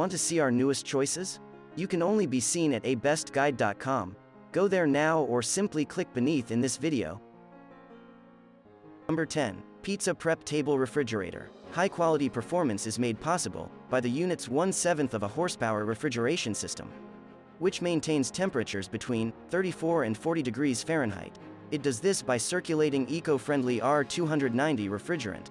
Want to see our newest choices? You can only be seen at abestguide.com. Go there now or simply click beneath in this video. Number 10. Pizza Prep Table Refrigerator. High-quality performance is made possible by the unit's 1/7 of a horsepower refrigeration system, which maintains temperatures between 34 and 40 degrees Fahrenheit. It does this by circulating eco-friendly R290 refrigerant.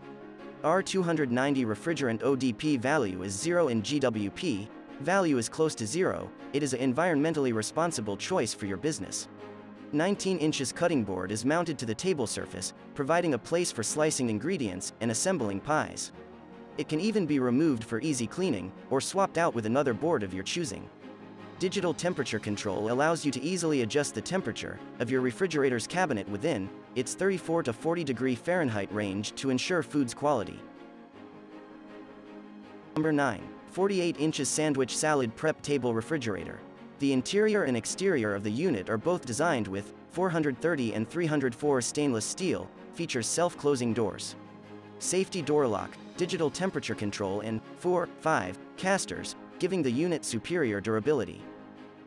R290 refrigerant ODP value is 0 and GWP value is close to 0. It is an environmentally responsible choice for your business. 19 inches cutting board is mounted to the table surface, providing a place for slicing ingredients and assembling pies. It can even be removed for easy cleaning, or swapped out with another board of your choosing. Digital temperature control allows you to easily adjust the temperature of your refrigerator's cabinet within its 34 to 40 degree Fahrenheit range to ensure food's quality. Number 9. 48 inches Sandwich Salad Prep Table Refrigerator. The interior and exterior of the unit are both designed with 430 and 304 stainless steel, features self-closing doors, safety door lock, digital temperature control and 4/5 casters, giving the unit superior durability,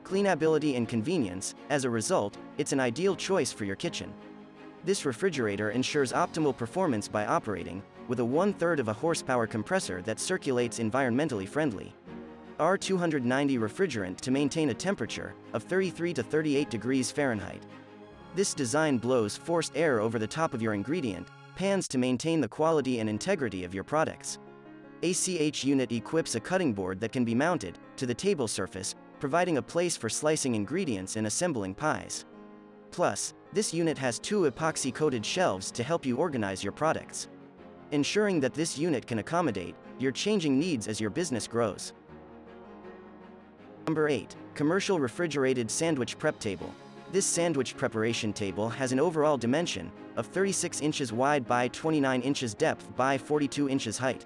cleanability and convenience. As a result, it's an ideal choice for your kitchen. This refrigerator ensures optimal performance by operating with a 1/3 of a horsepower compressor that circulates environmentally friendly R290 refrigerant to maintain a temperature of 33 to 38 degrees Fahrenheit. This design blows forced air over the top of your ingredient pans to maintain the quality and integrity of your products. ACH unit equips a cutting board that can be mounted to the table surface, providing a place for slicing ingredients and assembling pies. Plus, this unit has 2 epoxy-coated shelves to help you organize your products, ensuring that this unit can accommodate your changing needs as your business grows. Number 8. Commercial Refrigerated Sandwich Prep Table. This sandwich preparation table has an overall dimension of 36 inches wide by 29 inches depth by 42 inches height.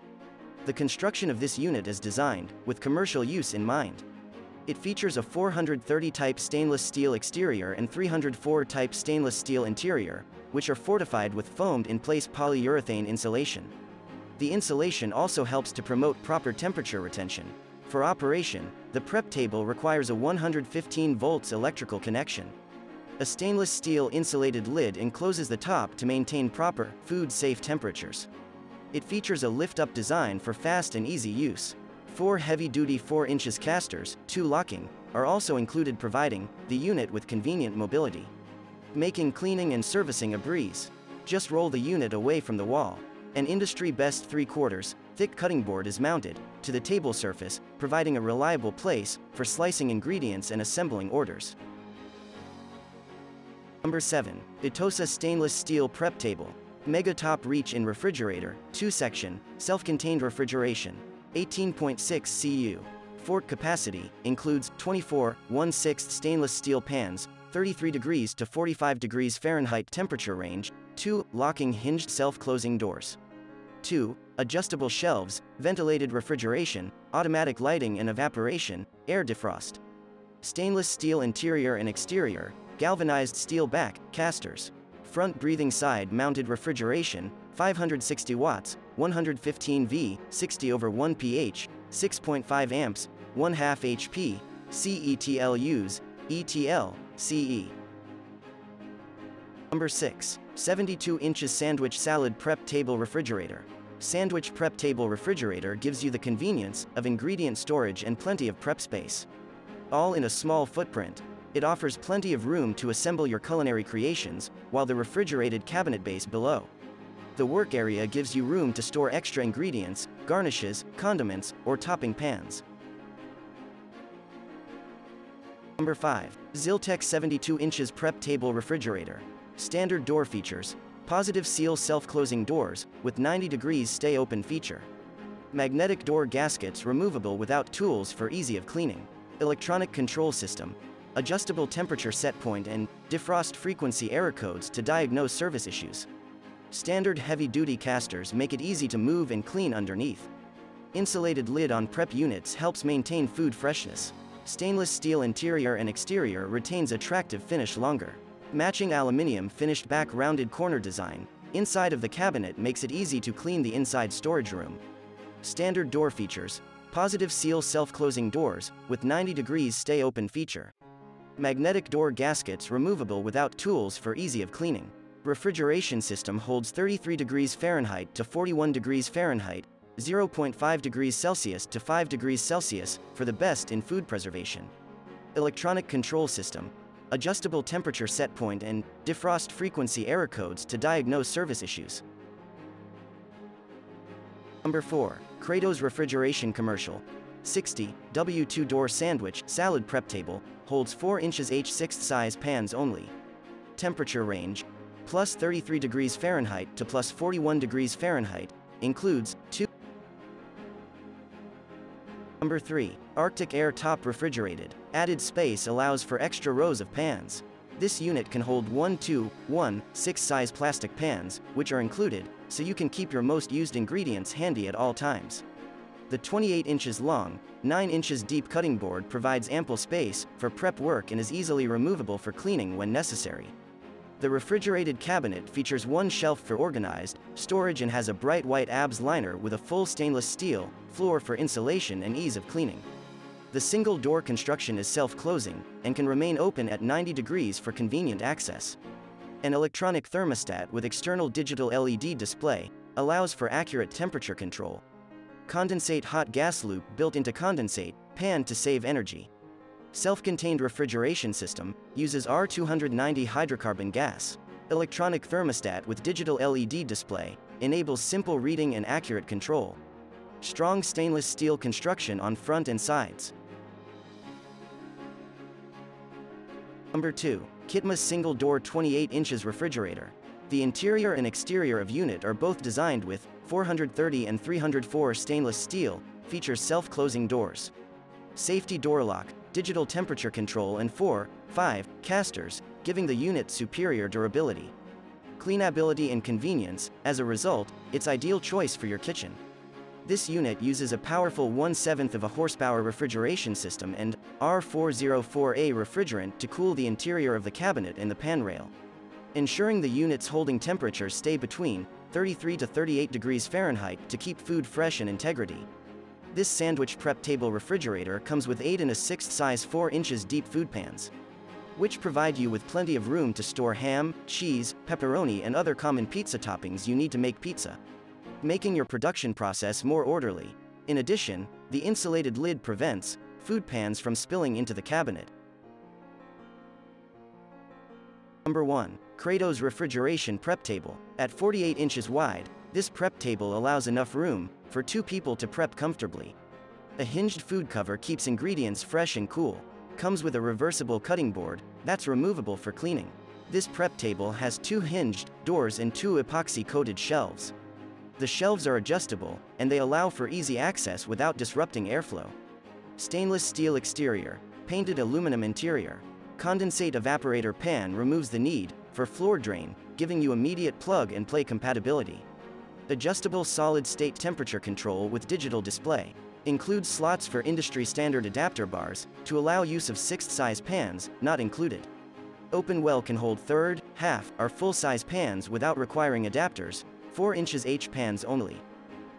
The construction of this unit is designed with commercial use in mind. It features a 430 type stainless steel exterior and 304 type stainless steel interior, which are fortified with foamed-in-place polyurethane insulation. The insulation also helps to promote proper temperature retention. For operation, the prep table requires a 115 volts electrical connection. A stainless steel insulated lid encloses the top to maintain proper, food-safe temperatures. It features a lift-up design for fast and easy use. 4 heavy-duty 4 inches casters, 2 locking, are also included, providing the unit with convenient mobility, making cleaning and servicing a breeze. Just roll the unit away from the wall. An industry-best 3/4 thick cutting board is mounted to the table surface, providing a reliable place for slicing ingredients and assembling orders. Number 7. Itosa Stainless Steel Prep Table. Mega Top Reach in Refrigerator, 2-section, self-contained refrigeration, 18.6 cu. Fort capacity, includes 24 1/6 stainless steel pans, 33 degrees to 45 degrees Fahrenheit temperature range, 2 locking hinged self-closing doors, 2 adjustable shelves, ventilated refrigeration, automatic lighting and evaporation, air defrost, stainless steel interior and exterior, galvanized steel back casters, front breathing side mounted refrigeration, 560 watts, 115 V, 60/1 pH, 6.5 amps, 1/2 HP, CETLUs, ETL, CE. Number 6. 72 inches Sandwich Salad Prep Table Refrigerator. Sandwich Prep Table Refrigerator gives you the convenience of ingredient storage and plenty of prep space, all in a small footprint. It offers plenty of room to assemble your culinary creations, while the refrigerated cabinet base below the work area gives you room to store extra ingredients, garnishes, condiments, or topping pans. Number 5. Zyltech 72 inches Prep Table Refrigerator. Standard door features: positive seal self-closing doors, with 90 degrees stay open feature. Magnetic door gaskets removable without tools for easy of cleaning. Electronic control system. Adjustable temperature set point and defrost frequency error codes to diagnose service issues. Standard heavy-duty casters make it easy to move and clean underneath. Insulated lid on prep units helps maintain food freshness. Stainless steel interior and exterior retains attractive finish longer. Matching aluminium finished back rounded corner design inside of the cabinet makes it easy to clean the inside storage room. Standard door features: Positive seal self-closing doors, with 90 degrees stay open feature. Magnetic door gaskets removable without tools for easy of cleaning. Refrigeration system holds 33 degrees Fahrenheit to 41 degrees Fahrenheit, 0.5 degrees Celsius to 5 degrees Celsius, for the best in food preservation. Electronic control system, adjustable temperature set point and defrost frequency error codes to diagnose service issues. Number 4. Kratos Refrigeration Commercial 60 W2 door sandwich salad prep table, holds 4 inches H6 size pans only. Temperature range, plus 33 degrees Fahrenheit to plus 41 degrees Fahrenheit, includes 2. Number 3. Arctic Air Top Refrigerated. Added space allows for extra rows of pans. This unit can hold 6 size plastic pans, which are included, so you can keep your most used ingredients handy at all times. The 28 inches long, 9 inches deep cutting board provides ample space for prep work and is easily removable for cleaning when necessary. The refrigerated cabinet features one shelf for organized storage and has a bright white ABS liner with a full stainless steel floor for insulation and ease of cleaning. The single door construction is self-closing and can remain open at 90 degrees for convenient access. An electronic thermostat with external digital LED display allows for accurate temperature control. Condensate hot gas loop built into condensate pan to save energy. Self-contained refrigeration system uses R290 hydrocarbon gas. Electronic thermostat with digital LED display enables simple reading and accurate control. Strong stainless steel construction on front and sides. Number 2. Kitma single door 28 inches refrigerator. The interior and exterior of unit are both designed with 430 and 304 stainless steel, features self-closing doors. Safety door lock, digital temperature control and 4/5 casters, giving the unit superior durability. Cleanability and convenience, as a result, it's ideal choice for your kitchen. This unit uses a powerful 1/7 of a horsepower refrigeration system and R404A refrigerant to cool the interior of the cabinet and the pan rail, ensuring the unit's holding temperatures stay between 33 to 38 degrees Fahrenheit to keep food fresh and integrity. This sandwich prep table refrigerator comes with 8 and a 6 size 4 inches deep food pans, which provide you with plenty of room to store ham, cheese, pepperoni and other common pizza toppings you need to make pizza, making your production process more orderly. In addition, the insulated lid prevents food pans from spilling into the cabinet. Number 1. Kratos Refrigeration Prep Table. At 48 inches wide, this prep table allows enough room for 2 people to prep comfortably. A hinged food cover keeps ingredients fresh and cool. Comes with a reversible cutting board that's removable for cleaning. This prep table has 2 hinged doors and 2 epoxy-coated shelves. The shelves are adjustable, and they allow for easy access without disrupting airflow. Stainless steel exterior, painted aluminum interior. Condensate evaporator pan removes the need for floor drain, giving you immediate plug-and-play compatibility. Adjustable solid-state temperature control with digital display. Includes slots for industry-standard adapter bars to allow use of 6th size pans, not included. Open well can hold 1/3, half, or full-size pans without requiring adapters, 4 inches H pans only.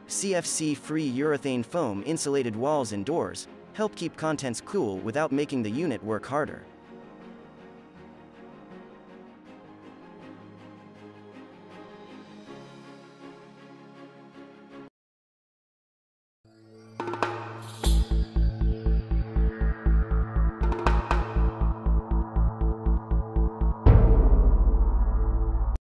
CFC-free urethane foam insulated walls and doors help keep contents cool without making the unit work harder.